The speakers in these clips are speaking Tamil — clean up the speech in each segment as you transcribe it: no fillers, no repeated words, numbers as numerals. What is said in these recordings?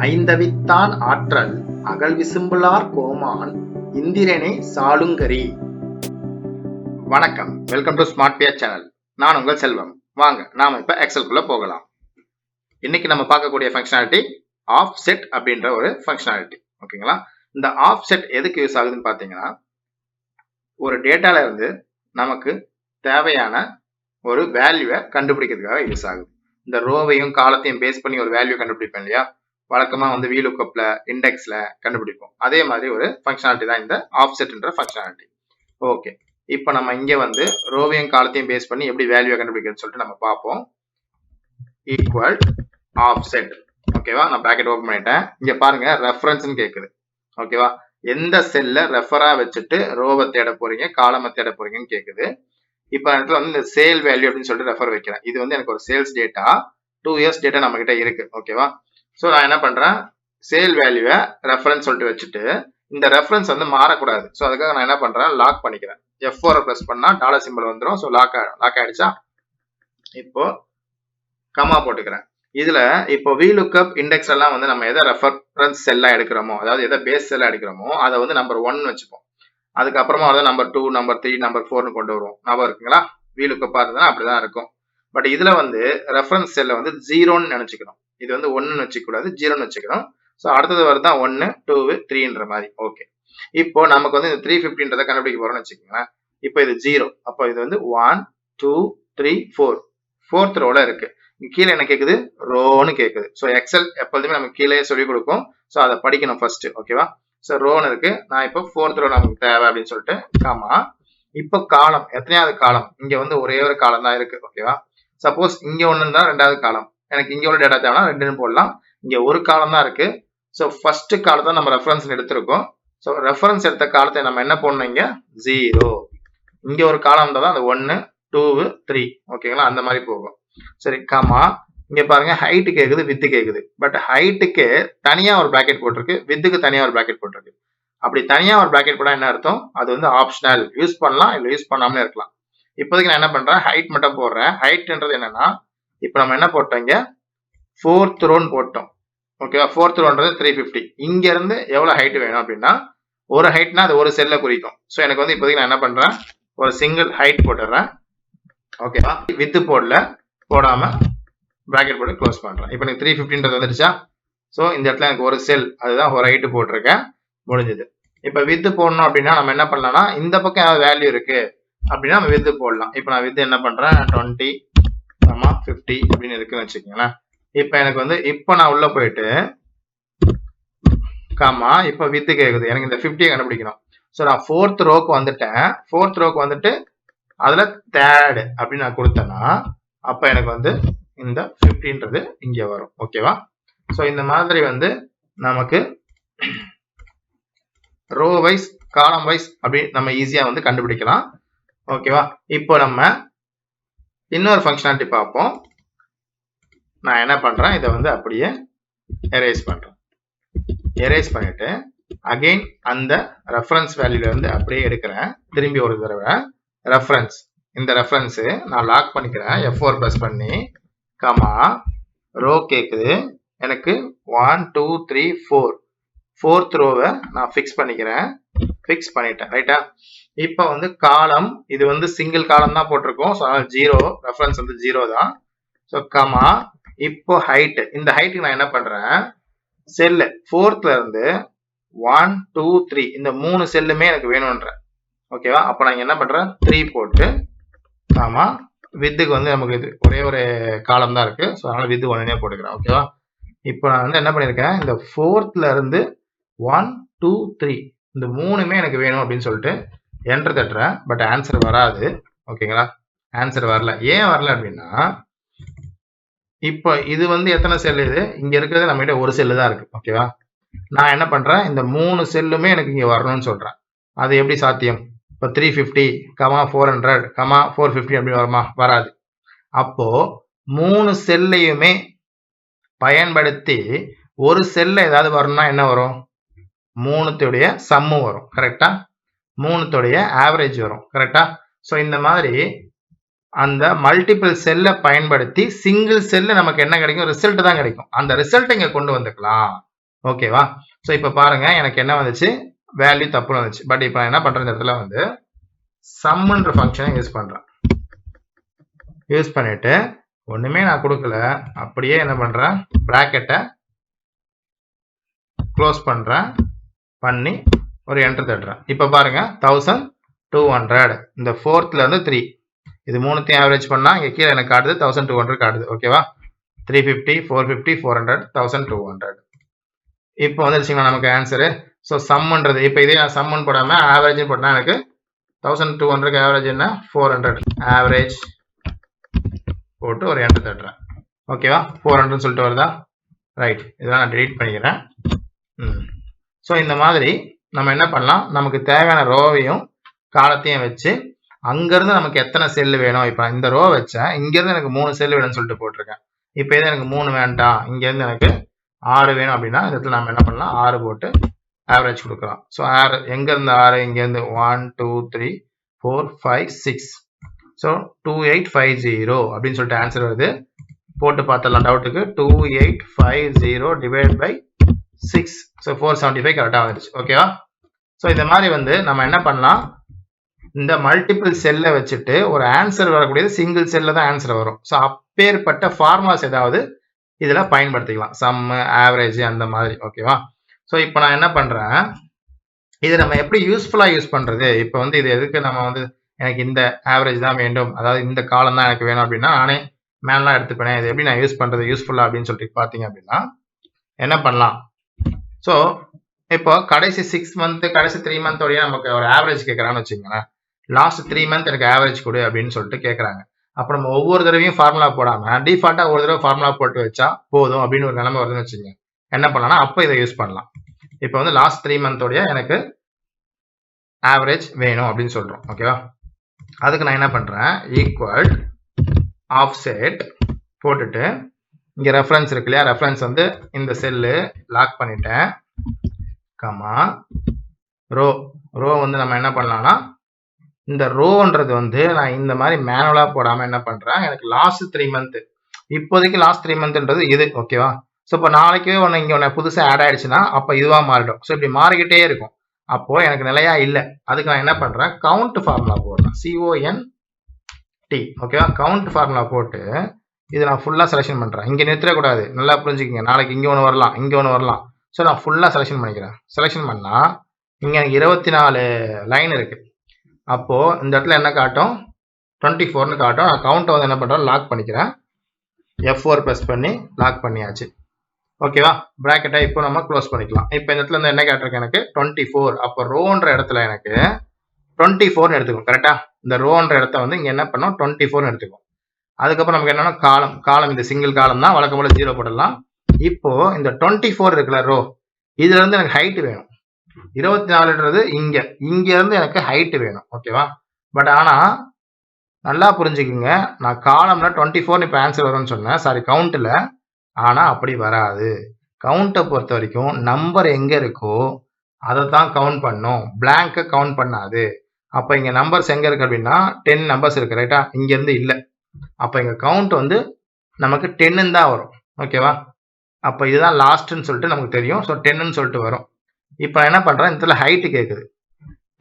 ஐந்தவித்தான் ஆற்றல் அகல் விசும்புலார் கோமான் இந்திரனே சாளுங்கரி. வணக்கம், welcome to smart bear channel. நான் உங்கள் செல்வம். வாங்க நாம இப்ப எக்ஸல்குள்ள போகலாம். இன்னைக்கு நம்ம பார்க்கக்கூடிய ஃபங்க்ஷனாலிட்டி ஆஃப் செட் அப்படின்ற ஒரு ஃபங்க்ஷனாலிட்டி. ஓகேங்களா? இந்த ஆஃப் செட் எதுக்கு யூஸ் ஆகுதுன்னு பாத்தீங்கன்னா, ஒரு டேட்டால இருந்து நமக்கு தேவையான ஒரு வேல்யூவை கண்டுபிடிக்கிறதுக்காக யூஸ் ஆகுது. இந்த ரோவையும் காலத்தையும் பேஸ் பண்ணி ஒரு வேல்யூ கண்டுபிடிப்பேன் இல்லையா? வழக்கமா வந்து VLOOKUPல இண்டெக்ஸ்ல கண்டுபிடிப்போம். அதே மாதிரி ஒரு ஃபங்க்ஷனாலிட்டி தான் இந்த ஆஃப்செட்ன்ற ஃபங்க்ஷனாலிட்டி. ஓகே, இப்போ நம்ம இங்க வந்து ரோவையும் காலத்தையும் பேஸ் பண்ணி எப்படி வேல்யூ கண்டுபிடிக்கிறதுன்னு சொல்லிட்டு நம்ம பார்ப்போம். Equal offset. ஓகேவா? நான் பிராக்கெட் ஓபன் பண்ணிட்டேன். இங்க பாருங்க, ரெஃபரன்ஸ்னு கேக்குது. ஓகேவா? எந்த செல்ல ரெஃபரா வச்சுட்டு ரோவை தேட போறீங்க, காலமை தேட போறீங்கன்னு கேக்குது. இப்போ இடத்துல வந்து இந்த சேல் வேல்யூ அப்படின்னு சொல்லிட்டு ரெஃபர் வைக்கிறேன். இது வந்து எனக்கு ஒரு சேல்ஸ் டேட்டா, 2 இயர்ஸ் டேட்டா நம்ம கிட்ட இருக்கு. ஓகேவா? ஸோ நான் என்ன பண்றேன், சேல் வேல்யூவை ரெஃபரன்ஸ் சொல்லிட்டு வச்சுட்டு இந்த ரெஃபரன்ஸ் வந்து மாறக்கூடாது. ஸோ அதுக்காக நான் என்ன பண்றேன், லாக் பண்ணிக்கிறேன். F4 ப்ரெஸ் பண்ணா டாலர் சிம்பிள் வந்துடும். ஸோ லாக் ஆயிடுச்சா? இப்போ கமா போட்டுக்கிறேன். இதுல இப்போ VLOOKUP இண்டெக்ஸ் எல்லாம் வந்து நம்ம எதை ரெஃபரன்ஸ் செல்லா எடுக்கிறோமோ, அதாவது எதை பேஸ் செல்லா எடுக்கிறோமோ அதை வந்து நம்பர் 1 வச்சுப்போம். அதுக்கப்புறமா வந்து நம்பர் 2, நம்பர் 3, நம்பர் 4 கொண்டு வருவோம். ஞாபகம் இருக்குங்களா? VLOOKUP இருந்தா அப்படிதான் இருக்கும். பட் இதுல வந்து ரெஃபரன்ஸ் செல்ல வந்து 0ன்னு நினைச்சுக்கணும். இது வந்து 1ன்னு வச்சுக்க கூடாது, 0ன்னு வச்சுக்கணும். ஸோ அடுத்தது வருதா 1, 2, 3ன்ற மாதிரி. ஓகே, இப்போ நமக்கு வந்து இந்த 350ன்றதை கண்டுபிடிக்க போறோம்னு வச்சுக்கோங்களேன். இப்போ இது 0, அப்போ இது வந்து 1, 2, 3, 4 4th ரோல இருக்கு. கீழே என்ன கேக்குது, ரோன்னு கேக்குது. ஸோ எக்ஸல் எப்போதுமே நமக்கு கீழே சொல்லிக் கொடுக்கும். ஸோ அதை படிக்கணும் ஃபர்ஸ்ட். ஓகேவா? ஸோ ரோன்னு இருக்கு. நான் இப்போ 4th ரோ நமக்கு தேவை அப்படின்னு சொல்லிட்டு காமா. இப்போ காலம், எத்தனையாவது காலம்? இங்க வந்து ஒரே ஒரு காலம் தான் இருக்கு. ஓகேவா? சப்போஸ் இங்க ஒண்ணு இருந்தா ரெண்டாவது காலம், எனக்கு இங்க உள்ள டேட்டா தேவைன்னா 2ன்னு போடலாம். இங்க ஒரு காலம் தான் இருக்கு. ஸோ ஃபர்ஸ்ட் காலத்தை நம்ம ரெஃபரன்ஸ் எடுத்திருக்கோம். ஸோ ரெஃபரன்ஸ் எடுத்த காலத்தை நம்ம என்ன பண்ணணும், இங்க 0. இங்க ஒரு காலம் இருந்தா தான் அந்த 1, 2, 3. ஓகேங்களா? அந்த மாதிரி போகும். சரி, காமா. இங்க பாருங்க, ஹைட் கேக்குது, வித்து கேக்குது. பட் ஹைட்டுக்கு தனியா ஒரு பிராக்கெட் போட்டிருக்கு, வித்துக்கு தனியா ஒரு பிராக்கெட் போட்டிருக்கு. அப்படி தனியா ஒரு பிராக்கெட் போட்டா என்ன அர்த்தம், அது வந்து ஆப்ஷனல், யூஸ் பண்ணலாம் இல்ல யூஸ் பண்ணாமலே இருக்கலாம். இப்போதைக்கு நான் என்ன பண்றேன், ஹைட் மட்டும் போடுறேன். ஹைட்ன்றது என்னன்னா, இப்போ நம்ம என்ன போட்டோம், இங்க 4th ரோன்னு போட்டோம். ஓகேவா? 4th ரோன்றது 350. இங்க இருந்து எவ்வளவு ஹைட் வேணும் அப்படின்னா, ஒரு ஹைட்னா அது ஒரு செல்ல குறிக்கும். ஸோ எனக்கு வந்து இப்போதைக்கு நான் என்ன பண்றேன், ஒரு சிங்கிள் ஹைட் போட்டுறேன். ஓகேவா? வித்து போடாம பிராக்கெட் போட்டு க்ளோஸ் பண்றேன். இப்போ எனக்கு 350ன்றது வந்துடுச்சா? ஸோ இந்த இடத்துல எனக்கு ஒரு செல், அதுதான் ஒரு ஹைட் போட்டிருக்கேன். முடிஞ்சது. இப்போ வித்து போடணும் அப்படின்னா நம்ம என்ன பண்ணலாம்னா, இந்த பக்கம் ஏதாவது வேல்யூ இருக்கு அப்படின்னா நம்ம வித்து போடலாம். இப்போ நான் வித்து என்ன பண்றேன், 20, 50 அப்படின்னு இருக்குன்னு வச்சுக்கோங்களேன். இப்போ எனக்கு வந்து இப்போ நான் உள்ள போயிட்டு காமா, இப்போ வித்து கேக்குது, எனக்கு இந்த 50 கண்டுபிடிக்கணும். ஸோ நான் 4th ரோக்கு வந்துட்டேன். 4th ரோக்கு வந்துட்டு அதுல தேர்ட் அப்படின்னு நான் கொடுத்தேன்னா, அப்ப எனக்கு வந்து இந்த 50ன்றது இங்க வரும். ஓகேவா? ஸோ இந்த மாதிரி வந்து நமக்கு ரோ வைஸ், காலம் வைஸ் அப்படி நம்ம ஈஸியா வந்து கண்டுபிடிக்கலாம். ஓகேவா? இப்போ நம்ம இன்னொரு ஃபங்க்ஷனாலிட்டி பார்ப்போம். நான் என்ன பண்றேன், இதை வந்து அப்படியே எரேஸ் பண்றேன். எரேஸ் பண்ணிட்டு அகைன் அந்த ரெஃபரன்ஸ் வேல்யூல இருந்து அப்படியே எடுக்கிறேன். திரும்பி ஒரு தடவை ரெஃபரன்ஸ், இந்த ரெஃபரன்ஸ் நான் லாக் பண்ணிக்கிறேன். F4 ப்ரெஸ் பண்ணி கமா, ரோ கேக்குது எனக்கு 1, 2, 3, 4 4th ரோவை நான் ஃபிக்ஸ் பண்ணிக்கிறேன். ஃபிக்ஸ் பண்ணிட்டேன். ரைட்டா? இப்போ வந்து காலம், இது வந்து சிங்கிள் காலம் தான் போட்டிருக்கோம். ஸோ அதனால 0, ரெஃபரன்ஸ் வந்து 0 தான். ஸோ கமா, இப்போ ஹைட், இந்த ஹைட்டுக்கு நான் என்ன பண்றேன், செல்லு 4thல இருந்து 1, 2, 3 இந்த 3 செல்லுமே எனக்கு வேணும்ன்றேன். ஓகேவா? அப்போ நான் என்ன பண்றேன், 3 போட்டு ஆமா, வித்துக்கு வந்து நமக்கு இது ஒரே ஒரு காலம் தான் இருக்கு. ஸோ அதனால வித்து 1னே போட்டுக்கிறேன். ஓகேவா? இப்போ நான் வந்து என்ன பண்ணிருக்கேன், இந்த 4thல இருந்து 1, 2, 3 இந்த 3மே எனக்கு வேணும் அப்படின்னு சொல்லிட்டு என்டர் தட்டுறேன். பட் ஆன்சர் வராது. ஓகேங்களா? ஆன்சர் வரல. ஏன் வரல அப்படின்னா, இப்போ இது வந்து எத்தனை செல், இது இங்க இருக்கிறது நம்ம கிட்ட ஒரு செல்லு தான் இருக்கு. ஓகேவா? நான் என்ன பண்றேன், இந்த 3 செல்லுமே எனக்கு இங்க வரணும்னு சொல்றேன். அது எப்படி சாத்தியம்? இப்போ 350, 400, 450 அப்படின்னு வருமா? வராது. அப்போ 3 செல்லையுமே பயன்படுத்தி ஒரு செல்ல ஏதாவது வரணும்னா என்ன வரும், 3த்துடைய சம்மு வரும். கரெக்டா? 3த்துடைய ஆவரேஜ் வரும். கரெக்டா? ஸோ இந்த மாதிரி அந்த மல்டிபிள் செல்லை பயன்படுத்தி சிங்கிள் செல்ல நமக்கு என்ன கிடைக்கும், ரிசல்ட் தான் கிடைக்கும். அந்த ரிசல்ட் இங்க கொண்டு வந்துக்கலாம். ஓகேவா? ஸோ இப்போ பாருங்க எனக்கு என்ன வந்துச்சு, வேல்யூ தப்புன்னு வந்துச்சு. பட் இப்போ நான் என்ன பண்றேன், இந்த இடத்துல வந்து சம்ன்ற ஃபங்க்ஷனை யூஸ் பண்றேன். யூஸ் பண்ணிட்டு ஒண்ணுமே நான் கொடுக்கல, அப்படியே என்ன பண்றேன், பிராக்கெட்டை க்ளோஸ் பண்றேன், பண்ணி ஒரு என்டர் தட்டுறேன். இப்போ பாருங்க 1200, இந்த ஃபோர்த்ல இருந்து 3 இது மூணுத்தையும் ஆவரேஜ் பண்ணா இங்க கீழே எனக்கு காட்டுது 1200 காட்டுது. ஓகேவா? 350, 450, 400, 1200. இப்போ வந்துருச்சுங்களா நமக்கு ஆன்சரு. ஸோ சம்ன்றது இப்போ இதே நான் சம்மன் போடாம ஆவரேஜ் போட்டா எனக்கு 1200க்கு ஆவரேஜ் என்ன, 400 ஆவரேஜ் போட்டு ஒரு என்டர் தட்டுறேன். ஓகேவா? 400 சொல்லிட்டு வருதா? ரைட், இதெல்லாம் நான் டெலீட் பண்ணிக்கிறேன். ஸோ இந்த மாதிரி நம்ம என்ன பண்ணலாம், நமக்கு தேவையான ரோவையும் காலத்தையும் வச்சு அங்கிருந்து நமக்கு எத்தனை செல் வேணும். இப்போ இந்த ரோ வச்சேன், இங்கிருந்து எனக்கு 3 செல் வேணும்னு சொல்லிட்டு போட்டிருக்கேன். இப்போ இது எனக்கு 3 வேண்டாம், இங்கேருந்து எனக்கு 6 வேணும் அப்படின்னா இந்த இடத்துல நம்ம என்ன பண்ணலாம், 6 போட்டு ஆவரேஜ் கொடுக்கலாம். ஸோ எங்கேருந்து 6, இங்கேருந்து 1 2 3 4 5 6, ஸோ 2850 அப்படின்னு சொல்லிட்டு ஆன்சர் வருது. போட்டு பார்த்துடலாம் டவுட்டுக்கு. 2850 டிவைட் பை 6, ஸோ 475 கரெக்டாக வந்துடுச்சு. ஓகேவா? ஸோ இந்த மாதிரி வந்து நம்ம என்ன பண்ணலாம், இந்த மல்டிபிள் செல்லை வச்சுட்டு ஒரு ஆன்சர் வரக்கூடியது சிங்கிள் செல்ல தான் ஆன்சர் வரும். ஸோ அப்பேற்பட்ட ஃபார்முலாஸ் ஏதாவது இதில் பயன்படுத்திக்கலாம், சம்மு, ஆவரேஜ் அந்த மாதிரி. ஓகேவா? ஸோ இப்போ நான் என்ன பண்ணுறேன், இது நம்ம எப்படி யூஸ்ஃபுல்லாக யூஸ் பண்ணுறது. இப்போ வந்து இது எதுக்கு நம்ம வந்து எனக்கு இந்த ஆவரேஜ் தான் வேண்டும், அதாவது இந்த காலம் தான் எனக்கு வேணும் அப்படின்னா நானே மேலாம் எடுத்துப்பேன். இது எப்படி நான் யூஸ் பண்ணுறது யூஸ்ஃபுல்லாக அப்படின்னு சொல்லிட்டு பார்த்தீங்க அப்படின்னா என்ன பண்ணலாம். ஸோ இப்போ கடைசி 6 மந்த் கடைசி 3 மந்தோடய நமக்கு ஒரு ஆவரேஜ் கேட்குறான்னு வச்சுக்கோங்களேன். லாஸ்ட் 3 மந்த் எனக்கு ஆவரேஜ் கொடு அப்படின்னு சொல்லிட்டு கேட்குறாங்க. அப்போ நம்ம ஒவ்வொரு தடவையும் ஃபார்முலா போடாமல் டிஃபால்ட்டாக ஒரு தடவை ஃபார்முலா போட்டு வச்சா போதும் அப்படின்னு ஒரு நிலைமை வருதுன்னு வச்சுக்கோங்க. என்ன பண்ணலாம்னா அப்போ இதை யூஸ் பண்ணலாம். இப்போ வந்து லாஸ்ட் 3 மந்தோடய எனக்கு ஆவரேஜ் வேணும் அப்படின்னு சொல்கிறோம். ஓகேவா? அதுக்கு நான் என்ன பண்ணுறேன், ஈக்குவல் ஆஃப்செட் போட்டுட்டு இங்கே ரெஃபரன்ஸ் இருக்கு இல்லையா, ரெஃபரன்ஸ் வந்து இந்த செல்லு லாக் பண்ணிட்டேன், கமா ரோ. ரோ வந்து நம்ம என்ன பண்ணலாம்னா இந்த ரோன்றது வந்து நான் இந்த மாதிரி மேனுவலாக போடாமல் என்ன பண்ணுறேன், எனக்கு லாஸ்ட் 3 மந்த், இப்போதைக்கு லாஸ்ட் 3 மந்த்ன்றது இது. ஓகேவா? ஸோ இப்போ நாளைக்கே ஒன்று இங்கே ஒன்று புதுசாக ஆட் ஆயிடுச்சுன்னா அப்போ இதுவாக மாறிடும். ஸோ இப்படி மாறிக்கிட்டே இருக்கும். அப்போது எனக்கு நிலையா இல்லை. அதுக்கு நான் என்ன பண்ணுறேன், கவுண்ட் ஃபார்முலா போடுறேன், COUNT. ஓகேவா? கவுண்ட் ஃபார்முலா போட்டு இது நான் ஃபுல்லாக செலெக்ஷன் பண்ணுறேன். இங்கே நிறுத்தக்கூடாது, நல்லா புரிஞ்சுக்கிங்க. நாளைக்கு இங்கே ஒன்று வரலாம், இங்கே ஒன்று வரலாம். ஸோ நான் ஃபுல்லாக செலெக்ஷன் பண்ணிக்கிறேன். செலெக்ஷன் பண்ணால் இங்கே எனக்கு 24 லைன் இருக்குது. அப்போது இந்த இடத்துல என்ன காட்டும், 24ன்னு காட்டும். நான் கவுண்ட்டை வந்து என்ன பண்ணுறேன், லாக் பண்ணிக்கிறேன். F4 ப்ரெஸ் பண்ணி லாக் பண்ணியாச்சு. ஓகேவா? ப்ராக்கெட்டை இப்போ நம்ம க்ளோஸ் பண்ணிக்கலாம். இப்போ இந்த இடத்துல இருந்து என்ன கேட்டிருக்கு, எனக்கு 24. அப்போ ரோன்ற இடத்துல எனக்கு 24ன்னு எடுத்துக்கும். கரெக்டாக? இந்த ரோன்ற இடத்த வந்து இங்கே என்ன பண்ணோம், 24ன்னு எடுத்துக்கும். அதுக்கப்புறம் நமக்கு என்னன்னா காலம் இந்த சிங்கிள் காலம் தான், வழக்கம் போல 0 போடலாம். இப்போ இந்த 24 இருக்குல்ல ரோ, இதுல இருந்து எனக்கு ஹைட் வேணும். 24ன்றது இங்க இருந்து எனக்கு ஹைட் வேணும். ஓகேவா? பட் ஆனா நல்லா புரிஞ்சுக்குங்க, நான் காலம்ல 24 இப்போ ஆன்சர் வரும்னு சொன்னேன், சாரி கவுண்ட்ல. ஆனா அப்படி வராது. கவுண்ட்டை பொறுத்த வரைக்கும் நம்பர் எங்க இருக்கோ அதை தான் கவுண்ட் பண்ணும், பிளாங்கை கவுண்ட் பண்ணாது. அப்போ இங்க நம்பர்ஸ் எங்க இருக்கு அப்படின்னா 10 நம்பர்ஸ் இருக்கு. ரைட்டா? இங்க இருந்து இல்லை. அப்போ இங்க கவுண்ட் வந்து நமக்கு 10ன்னு தான் வரும். ஓகேவா? அப்போ இதுதான் லாஸ்ட்னு சொல்லிட்டு நமக்கு தெரியும். ஸோ 10ன்னு சொல்லிட்டு வரும். இப்போ என்ன பண்றேன், இந்த ஹைட்டு கேட்குது.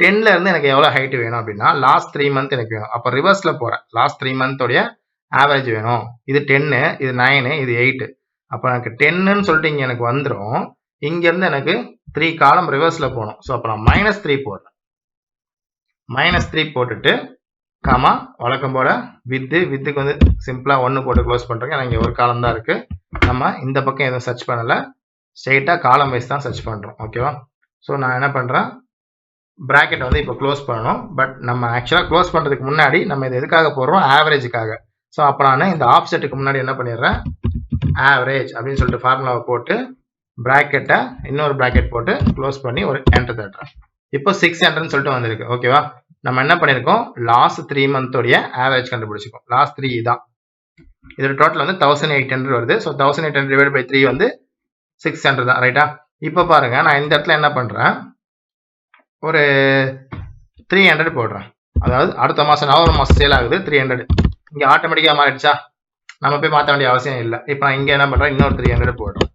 10ல இருந்து எனக்கு எவ்வளோ ஹைட் வேணும் அப்படின்னா லாஸ்ட் 3 மந்த் எனக்கு வேணும். அப்போ ரிவர்ஸ்ல போறேன், லாஸ்ட் 3 மந்தோடைய ஆவரேஜ் வேணும். இது 10, இது 9, இது 8. அப்போ எனக்கு 10ன்னு சொல்லிட்டு இங்கே எனக்கு வந்துடும். இங்கேருந்து எனக்கு 3 காலம் ரிவர்ஸ்ல போகணும். ஸோ அப்போ நான் -3 போடுறேன். -3 போட்டுட்டு கமா வழக்கம் போல வித்துக்கு வந்து சிம்பிளா 1 போட்டு க்ளோஸ் பண்றேங்க. ஏன்னா இங்கே ஒரு காலம் தான் இருக்கு, நம்ம இந்த பக்கம் எதுவும் சர்ச் பண்ணல, ஸ்ட்ரெயிட்டா காலம் வைஸ் தான் சர்ச் பண்றோம். ஓகேவா? ஸோ நான் என்ன பண்றேன், பிராக்கெட் வந்து இப்போ க்ளோஸ் பண்ணணும். பட் நம்ம ஆக்சுவலாக க்ளோஸ் பண்ணுறதுக்கு முன்னாடி நம்ம இது எதுக்காக போடுறோம், ஆவரேஜுக்காக. ஸோ அப்போ நான் இந்த ஆஃப்செட்டுக்கு முன்னாடி என்ன பண்ணிடுறேன், ஆவரேஜ் அப்படின்னு சொல்லிட்டு ஃபார்முலாவை போட்டு பிராக்கெட்டை இன்னொரு பிராக்கெட் போட்டு க்ளோஸ் பண்ணி ஒரு என்டர் தட்டுறேன். இப்போ 600ன்னு சொல்லிட்டு வந்திருக்கு. ஓகேவா? நம்ம என்ன பண்ணியிருக்கோம், லாஸ்ட் 3 மந்தோடைய ஆவரேஜ் கண்டுபிடிச்சிருக்கோம். லாஸ்ட் 3 தான். இதோட டோட்டல் வந்து 1800 வருது. ஸோ 1800 டிவைட் பை 3 வந்து 600 தான். ரைட்டா? இப்போ பாருங்க, நான் இந்த இடத்துல என்ன பண்றேன், ஒரு 300 போடுறேன். அதாவது அடுத்த மாதம் நவம்பர் மாதம் சேல் ஆகுது 300. இங்கே ஆட்டோமேட்டிக்காக மாறிடுச்சா, நம்ம போய் மாற்ற வேண்டிய அவசியம் இல்லை. இப்போ நான் இங்கே என்ன பண்ணுறேன், இன்னொரு 300 போடுறேன்.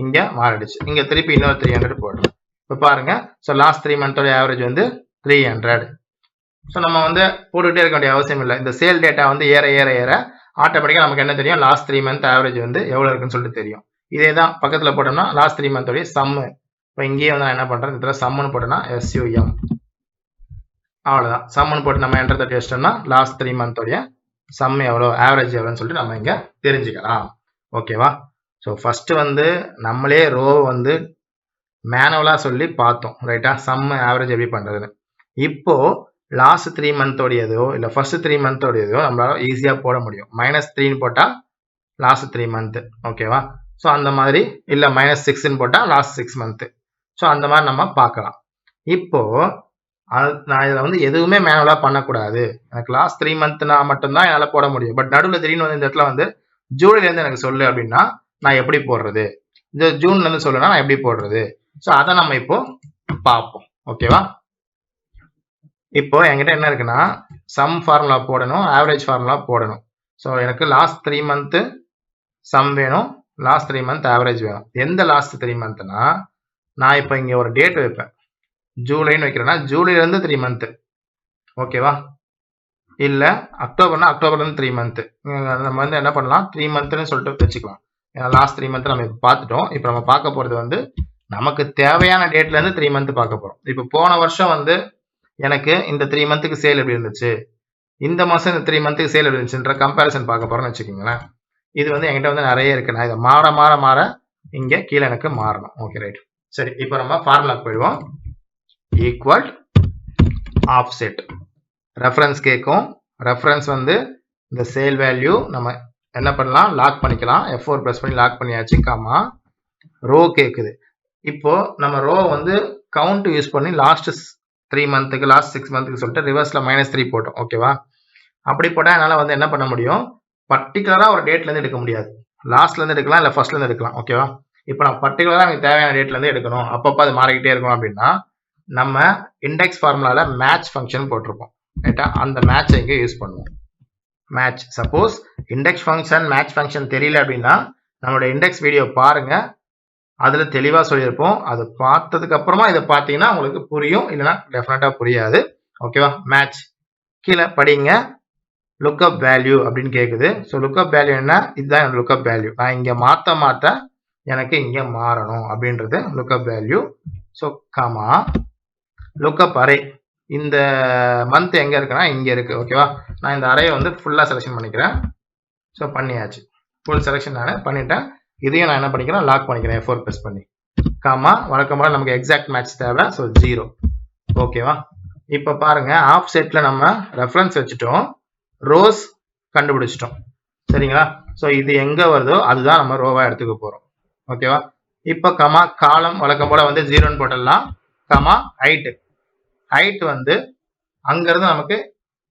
இங்க மாறிடுச்சு. இங்க திருப்பி இன்னொரு 300 போடுறோம். இப்போ பாருங்க. ஸோ லாஸ்ட் 3 மந்தோட ஆவரேஜ் வந்து 300. ஸோ நம்ம வந்து போட்டுக்கிட்டே இருக்க வேண்டிய அவசியம் இல்லை. இந்த சேல் டேட்டா வந்து ஏற ஏற ஏற ஆட்டோமேட்டிக்காக நமக்கு என்ன தெரியும், லாஸ்ட் 3 மந்த் ஆவரேஜ் வந்து எவ்வளோ இருக்குன்னு சொல்லிட்டு தெரியும். இதே தான் பக்கத்தில் போட்டோம்னா லாஸ்ட் 3 மந்தோடைய சம்மு. இப்போ இங்கேயே வந்து நான் என்ன பண்ணுறேன், இந்த சம்முன்னு போட்டோம்னா SUM, அவ்வளோதான். சம்முன்னு போட்டு நம்ம என்டர் தட்டி வச்சிட்டோம்னா லாஸ்ட் 3 மந்தோடைய சம் எவ்வளோ, ஆவரேஜ் எவ்வளோன்னு சொல்லிட்டு நம்ம இங்கே தெரிஞ்சுக்கலாம். ஓகேவா? ஸோ ஃபர்ஸ்ட் வந்து நம்மளே ரோ வந்து மேனுவலாக சொல்லி பார்த்தோம், ரைட்டா, சம் ஆவரேஜ் எப்படி பண்ணுறதுன்னு. இப்போ லாஸ்ட் 3 மந்தோடையதோ இல்லை ஃபர்ஸ்ட் 3 மந்தோடையதோ நம்மளால ஈஸியாக போட முடியும். -3ன்னு போட்டால் லாஸ்ட் 3 மந்த். ஓகேவா? ஸோ அந்த மாதிரி இல்லை -6ன்னு போட்டால் லாஸ்ட் 6 மந்த். ஸோ அந்த மாதிரி நம்ம பார்க்கலாம். இப்போ நான் இதில் வந்து எதுவுமே மேனுவலாக பண்ணக்கூடாது. எனக்கு லாஸ்ட் 3 மந்த்னா மட்டும்தான் என்னால் போட முடியும். பட் நடுவில் திடீர்னு வந்து இந்த இடத்துல வந்து ஜூலைலேருந்து எனக்கு சொல்லு அப்படின்னா நான் எப்படி போடுறது, இந்த ஜூன்லேருந்து சொல்லுனா நான் எப்படி போடுறது. ஸோ அதை நம்ம இப்போ பார்ப்போம். ஓகேவா? இப்போ என்கிட்ட என்ன இருக்குன்னா சம் ஃபார்முலா போடணும், ஆவரேஜ் ஃபார்முலா போடணும். ஸோ எனக்கு லாஸ்ட் 3 மந்த்து சம் வேணும், லாஸ்ட் 3 மந்த் ஆவரேஜ் வேணும். எந்த லாஸ்ட் 3 மந்த்னா நான் இப்போ இங்கே ஒரு டேட் வைப்பேன், ஜூலைன்னு வைக்கிறேன்னா ஜூலைலேருந்து 3 மந்த்து. ஓகேவா? இல்லை அக்டோபர்னா அக்டோபர்லேருந்து 3 மந்த்து. நம்ம வந்து என்ன பண்ணலாம், 3 மந்த்னு சொல்லிட்டு வச்சுக்கலாம். ஏன்னா லாஸ்ட் 3 மந்த் நம்ம இப்போ பார்த்துட்டோம். இப்போ நம்ம பார்க்க போகிறது வந்து நமக்கு தேவையான டேட்லேருந்து 3 மந்த் பார்க்க போகிறோம். இப்போ போன வருஷம் வந்து எனக்கு இந்த 3 மந்த்துக்கு சேல் எப்படி இருந்துச்சு, இந்த மாதம் இந்த 3 மந்த்துக்கு சேல் எப்படி இருந்துச்சுன்ற கம்பேரிசன் பார்க்க போகிறோம்னு வச்சுக்கோங்களேன். இது வந்து என்கிட்ட வந்து நிறைய இருக்கு. நான் இதை மாற மாற மாற இங்கே கீழே எனக்கு மாறணும். Okay right. சரி, இப்போ நம்ம ஃபார்முலாக்கு போயிடுவோம். ஈக்குவல் ஆஃப்செட் ரெஃபரன்ஸ் கேட்கும். ரெஃபரன்ஸ் வந்து இந்த சேல் வேல்யூ நம்ம என்ன பண்ணலாம், லாக் பண்ணிக்கலாம். F4 ப்ரெஸ் பண்ணி லாக் பண்ணியாச்சு. காமா ரோ கேட்குது. இப்போ நம்ம ரோ வந்து கவுண்ட் யூஸ் பண்ணி லாஸ்ட் 3 மந்த்துக்கு லாஸ்ட் 6 மந்த்துக்கு சொல்லிட்டு ரிவர்ஸில் -3 போட்டோம். ஓகேவா? அப்படி போட்டால் என்னால் வந்து என்ன பண்ண முடியும், பர்டிகுலராக ஒரு டேட்லேருந்து எடுக்க முடியாது. லாஸ்ட்லேருந்து எடுக்கலாம், இல்லை ஃபர்ஸ்ட்லேருந்து எடுக்கலாம். ஓகேவா? இப்போ நான் பர்டிகுலராக எனக்கு தேவையான டேட்லேருந்து எடுக்கணும், அப்பப்போ அது மாறிக்கிட்டே இருக்கணும் அப்படின்னா நம்ம இண்டெக்ஸ் ஃபார்முலாவில் மேட்ச் ஃபங்க்ஷன் போட்டிருப்போம். ரைட்டா? அந்த மேட்சை இங்கே யூஸ் பண்ணுவோம். Match, suppose index function match function தெரியல அப்படின்னா நம்மளோட இண்டெக்ஸ் வீடியோ பாருங்க, அதில் தெளிவாக சொல்லியிருப்போம். அது பார்த்ததுக்கு அப்புறமா இதை பார்த்தீங்கன்னா உங்களுக்கு புரியும், இல்லைன்னா டெஃபினட்டாக புரியாது. ஓகேவா? மேட்ச் கீழே படிங்க. லுக்அப் வேல்யூ அப்படின்னு கேட்குது. ஸோ லுக்அப் வேல்யூ என்ன, இதுதான் என்னோட லுக்அப் வேல்யூ. நான் இங்கே மாற்ற எனக்கு இங்கே மாறணும் அப்படின்றது lookup value. So comma lookup array, இந்த மந்த் எங்கே இருக்குன்னா இங்கே இருக்குது. ஓகேவா? நான் இந்த அரேயை வந்து ஃபுல்லாக செலெக்ஷன் பண்ணிக்கிறேன். ஸோ பண்ணியாச்சு, ஃபுல் செலெக்ஷன் நான் பண்ணிட்டேன். இதையும் நான் என்ன பண்ணிக்கிறேன், லாக் பண்ணிக்கிறேன் F4 ப்ரெஸ் பண்ணி. காமா வழக்கம் போல நமக்கு எக்ஸாக்ட் மேட்ச் தேவை. ஸோ 0. ஓகேவா? இப்போ பாருங்க, ஆஃப் செட்டில் நம்ம ரெஃபரன்ஸ் வச்சுட்டோம், ரோஸ் கண்டுபிடிச்சிட்டோம். சரிங்களா? ஸோ இது எங்கே வருதோ அதுதான் நம்ம ரோவாக எடுத்துக்க போகிறோம். ஓகேவா? இப்போ கமா காலம் வழக்கம் போல் வந்து 0ன்னு போட்டுடலாம். கமா ஹைட்டு, ஹைட் வந்து அங்கேருந்து நமக்கு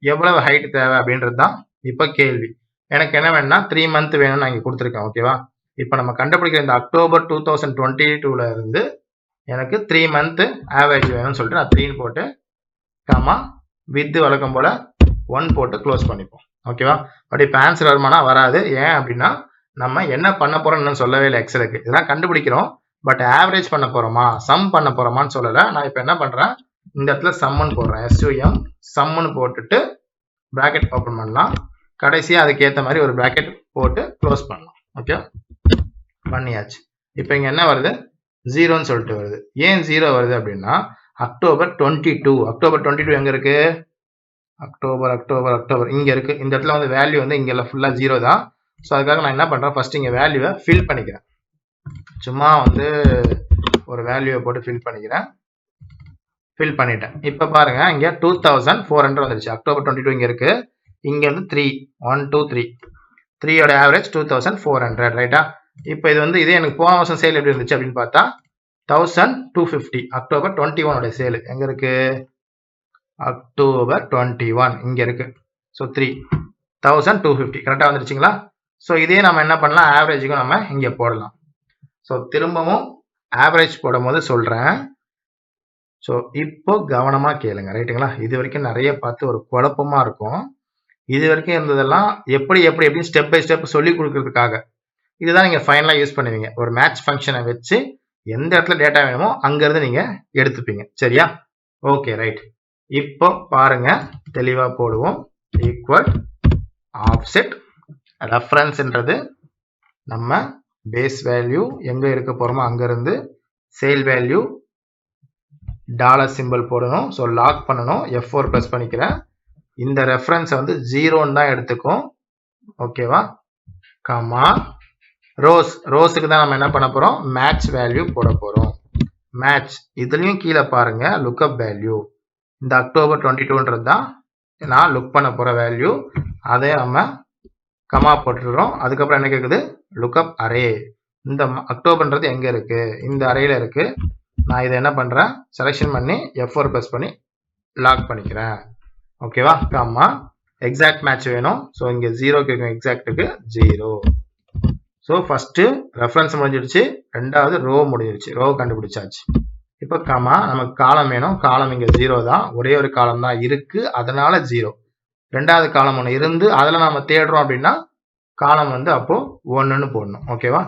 எவ்வளவு ஹைட் தேவை அப்படின்றது தான் இப்போ கேள்வி. எனக்கு என்ன வேணும்னா 3 மந்த் வேணும்னு நான் இங்கே கொடுத்துருக்கேன். ஓகேவா? இப்போ நம்ம கண்டுபிடிக்கிற இந்த அக்டோபர் 2022 இருந்து எனக்கு 3 மந்த் ஆவரேஜ் வேணும்னு சொல்லிட்டு நான் 3ன்னு போட்டு கமா வித் வழக்கம் போல் 1 போட்டு க்ளோஸ் பண்ணிப்போம். ஓகேவா? பட் இப்போ ஆன்சர் வருமானா வராது. ஏன் அப்படின்னா நம்ம என்ன பண்ண போறோம்னு சொல்லவே இல்லை. எக்ஸலுக்கு இதெல்லாம் கண்டுபிடிக்கிறோம், பட் ஆவரேஜ் பண்ண போறோமா சம் பண்ண போறோமான்னு சொல்லலை. நான் இப்போ என்ன பண்றேன், இந்த இடத்துல சம்முன்னு போடுறேன். SUM சம்முன்னு போட்டுட்டு பிராக்கெட் ஓப்பன் பண்ணலாம். கடைசியாக அதுக்கேற்ற மாதிரி ஒரு பிராக்கெட் போட்டு க்ளோஸ் பண்ணலாம். ஓகே, பண்ணியாச்சு. இப்போ இங்கே என்ன வருது, 0ன்னு சொல்லிட்டு வருது. ஏன் 0 வருது அப்படின்னா அக்டோபர் 22 எங்கே இருக்கு, அக்டோபர் இங்கே இருக்கு. இந்த இடத்துல வந்து வேல்யூ வந்து இங்கே ஃபுல்லாக 0 தான். ஸோ அதுக்காக நான் என்ன பண்ணுறேன், ஃபர்ஸ்ட் இங்கே வேல்யூவை ஃபில் பண்ணிக்கிறேன். சும்மா வந்து ஒரு வேல்யூவை போட்டு ஃபில் பண்ணிக்கிறேன். ஃபில் பண்ணிட்டேன். இப்போ பாருங்க, இங்கே 2400 வந்துருச்சு. அக்டோபர் 22 இங்கே இருக்கு. இங்கே வந்து 3 1 2 3 3யோட ஆவரேஜ் 2400. ரைட்டா? இப்போ இது வந்து இதே எனக்கு போன வருஷம் சேல் எப்படி இருந்துச்சு அப்படின்னு பார்த்தா 1250. அக்டோபர் 21 சேல் எங்கே இருக்கு, அக்டோபர் 21 இங்கே இருக்கு. ஸோ 3250 கரெக்டாக வந்துருச்சுங்களா? ஸோ இதே நம்ம என்ன பண்ணலாம், ஆவரேஜுக்கும் நம்ம இங்கே போடலாம். ஸோ திரும்பவும் ஆவரேஜ் போடும் போது சொல்கிறேன். ஸோ இப்போ கவனமாக கேளுங்க, ரைட்டுங்களா? இது வரைக்கும் நிறைய பார்த்து ஒரு குழப்பமாக இருக்கும். இது வரைக்கும் இருந்ததெல்லாம் எப்படி ஸ்டெப் பை ஸ்டெப் சொல்லி கொடுக்கறதுக்காக. இதுதான் நீங்கள் ஃபைனலாக யூஸ் பண்ணுவீங்க. ஒரு மேட்ச் ஃபங்க்ஷனை வச்சு எந்த இடத்துல டேட்டா வேணுமோ அங்கேருந்து நீங்கள் எடுத்துப்பீங்க. சரியா? Okay right. இப்போ பாருங்க, தெளிவாக போடுவோம். ஈக்குவல் ஆஃப்செட் ரெஃபரன்ஸ்ன்றது நம்ம பேஸ் வேல்யூ எங்கே இருக்க போகிறோமோ அங்கேருந்து சேல் வேல்யூ டாலர் சிம்பிள் போடணும். ஸோ லாக் பண்ணணும். F4 ப்ரெஸ் பண்ணிக்கிறேன். இந்த ரெஃபரன்ஸை வந்து 0ன்னு தான் எடுத்துக்கும். ஓகேவா? கமா ரோஸுக்கு தான் நம்ம என்ன பண்ண போகிறோம், மேட்ச் வேல்யூ போட போகிறோம். மேட்ச் இதுலேயும் கீழே பாருங்க, லுக்அப் வேல்யூ இந்த அக்டோபர் 22ன்றது தான் நான் லுக் பண்ண போகிற வேல்யூ. அதை நம்ம கமா போட்டுருக்கிறோம். அதுக்கப்புறம் என்ன கேட்குது, லுக்அப் அரே. இந்த அக்டோபர்ன்றது எங்கே இருக்குது, இந்த அரேயில் இருக்குது. நான் இதை என்ன பண்ணுறேன், செலெக்ஷன் பண்ணி F4 ப்ரெஸ் பண்ணி லாக் பண்ணிக்கிறேன். ஓகேவா? கமா எக்ஸாக்ட் மேட்ச் வேணும். ஸோ இங்கே 0 கேட்கும், எக்ஸாக்ட்டுக்கு 0. ஸோ ஃபஸ்ட்டு ரெஃபரன்ஸ் முடிஞ்சிடுச்சு, ரெண்டாவது ரோ முடிஞ்சிடுச்சு, ரோ கண்டுபிடிச்சாச்சு. இப்போ கமா நமக்கு காலம் வேணும். காலம் இங்கே 0 தான், ஒரே ஒரு காலம் தான் இருக்குது, அதனால 0. ரெண்டாவது காலம் ஒன்று இருந்து அதில் நம்ம தேடுறோம் அப்படின்னா காலம் வந்து அப்போது 1ன்னு போடணும். ஓகேவா?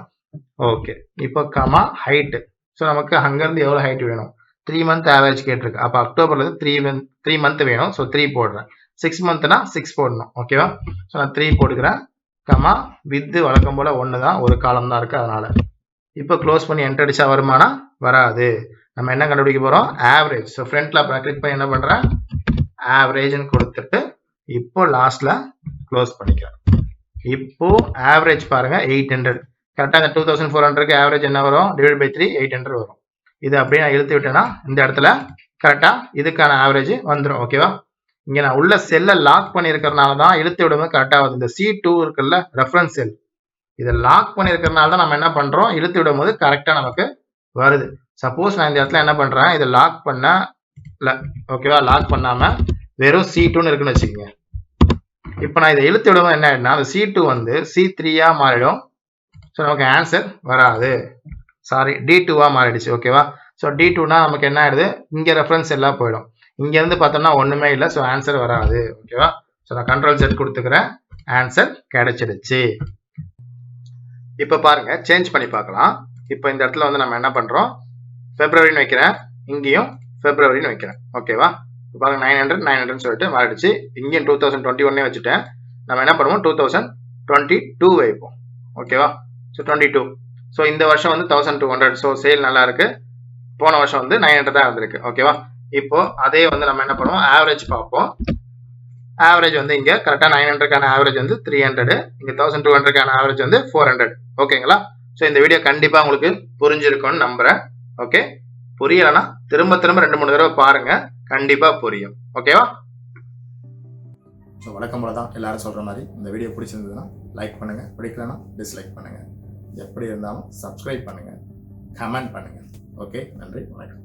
ஓகே. இப்போ கமா ஹைட்டு. ஸோ நமக்கு அங்கேருந்து எவ்வளோ ஹைட் வேணும், 3 மந்த் ஆவரேஜ் கேட்டிருக்கு. அப்போ அக்டோபர்லேருந்து 3 மந்த் வேணும். ஸோ 3 போடுறேன். 6 மந்த்னா 6 போடணும். ஓகேவா? ஸோ நான் 3 போட்டுக்கிறேன். கமா வித்து வழக்கம் போல் 1 தான், ஒரு காலம் தான் இருக்குது அதனால். இப்போ க்ளோஸ் பண்ணி என்டர் அடிச்சா வருமானா வராது. நம்ம என்ன கண்டுபிடிக்க போகிறோம், ஆவரேஜ். ஸோ ஃப்ரண்ட்டில் அப்புறம் கிளிக் பண்ணி என்ன பண்ணுறேன், ஆவரேஜ்னு கொடுத்துட்டு இப்போ லாஸ்ட்டில் க்ளோஸ் பண்ணிக்கிறேன். இப்போ ஆவரேஜ் பாருங்கள் 800. கரெக்டாக இந்த 2400க்கு ஆவரேஜ் என்ன வரும், டிவைட் பை 3 800 வரும். இது அப்படியே நான் இழுத்து விட்டேன்னா இந்த இடத்துல கரெக்டாக இதுக்கான ஆவரேஜ் வந்துடும். ஓகேவா? இங்கே நான் உள்ள செல்லை லாக் பண்ணியிருக்கிறனால தான் இழுத்து விடும்போது கரெக்டாக வருது. இந்த C2 இருக்குல்ல, ரெஃபரன்ஸ் செல், இதை லாக் பண்ணியிருக்கிறனால தான் நம்ம என்ன பண்ணுறோம், இழுத்து விடும்போது கரெக்டாக நமக்கு வருது. சப்போஸ் நான் இந்த இடத்துல என்ன பண்ணுறேன், இதை லாக் பண்ண இல்லை, ஓகேவா, லாக் பண்ணாமல் வெறும் C2ன்னு இருக்குன்னு வச்சுக்கோங்க. இப்போ நான் இதை இழுத்து விடும்போது என்ன ஆயிடுனா, அந்த C2 வந்து C3 மாறிடும். ஸோ நமக்கு ஆன்சர் வராது. சாரி, D2 மாறிடுச்சு. ஓகேவா? ஸோ D2னா நமக்கு என்ன ஆயிடுது, இங்கே ரெஃபரன்ஸ் எல்லாம் போயிடும். இங்கேருந்து பார்த்தோம்னா ஒன்றுமே இல்லை. ஸோ ஆன்சர் வராது. ஓகேவா? ஸோ நான் Ctrl+Z கொடுத்துக்கிறேன், ஆன்சர் கிடைச்சிடுச்சு. இப்போ பாருங்க, சேஞ்ச் பண்ணி பார்க்கலாம். இப்போ இந்த இடத்துல வந்து நம்ம என்ன பண்ணுறோம், Februaryன்னு வைக்கிறேன், இங்கேயும் Februaryன்னு வைக்கிறேன். ஓகேவா? இப்போ பாருங்க 900 சொல்லிட்டு மாறிடுச்சு. இங்கேயும் 2021 வச்சுட்டேன். நம்ம என்ன பண்ணுவோம், 2022 வைப்போம். ஓகேவா? ஸோ 22. ஸோ இந்த வருஷம் வந்து 1200. ஸோ சேல் நல்லா இருக்கு. போன வருஷம் வந்து 900 தான் இருந்திருக்கு. ஓகேவா? இப்போ அதே வந்து நம்ம என்ன பண்ணுவோம், ஆவரேஜ் பார்ப்போம். ஆவரேஜ் வந்து இங்கே கரெக்டாக 900க்கான ஆவரேஜ் வந்து 300, இங்கே 1200க்கான ஆவரேஜ் வந்து 400. ஓகேங்களா? ஸோ இந்த வீடியோ கண்டிப்பாக உங்களுக்கு புரிஞ்சிருக்கும்னு நம்புகிறேன். ஓகே, புரியலைன்னா திரும்ப 2-3 தடவை பாருங்க, கண்டிப்பாக புரியும். ஓகேவா? ஸோ வழக்கம் போல தான் எல்லாரும் சொல்கிற மாதிரி இந்த வீடியோ பிடிச்சிருந்ததுன்னா லைக் பண்ணுங்கள், பிடிக்கலன்னா டிஸ்லைக் பண்ணுங்கள். எப்படி இருந்தாலும் சப்ஸ்கிரைப் பண்ணுங்கள், கமெண்ட் பண்ணுங்கள். ஓகே, நன்றி, வணக்கம்.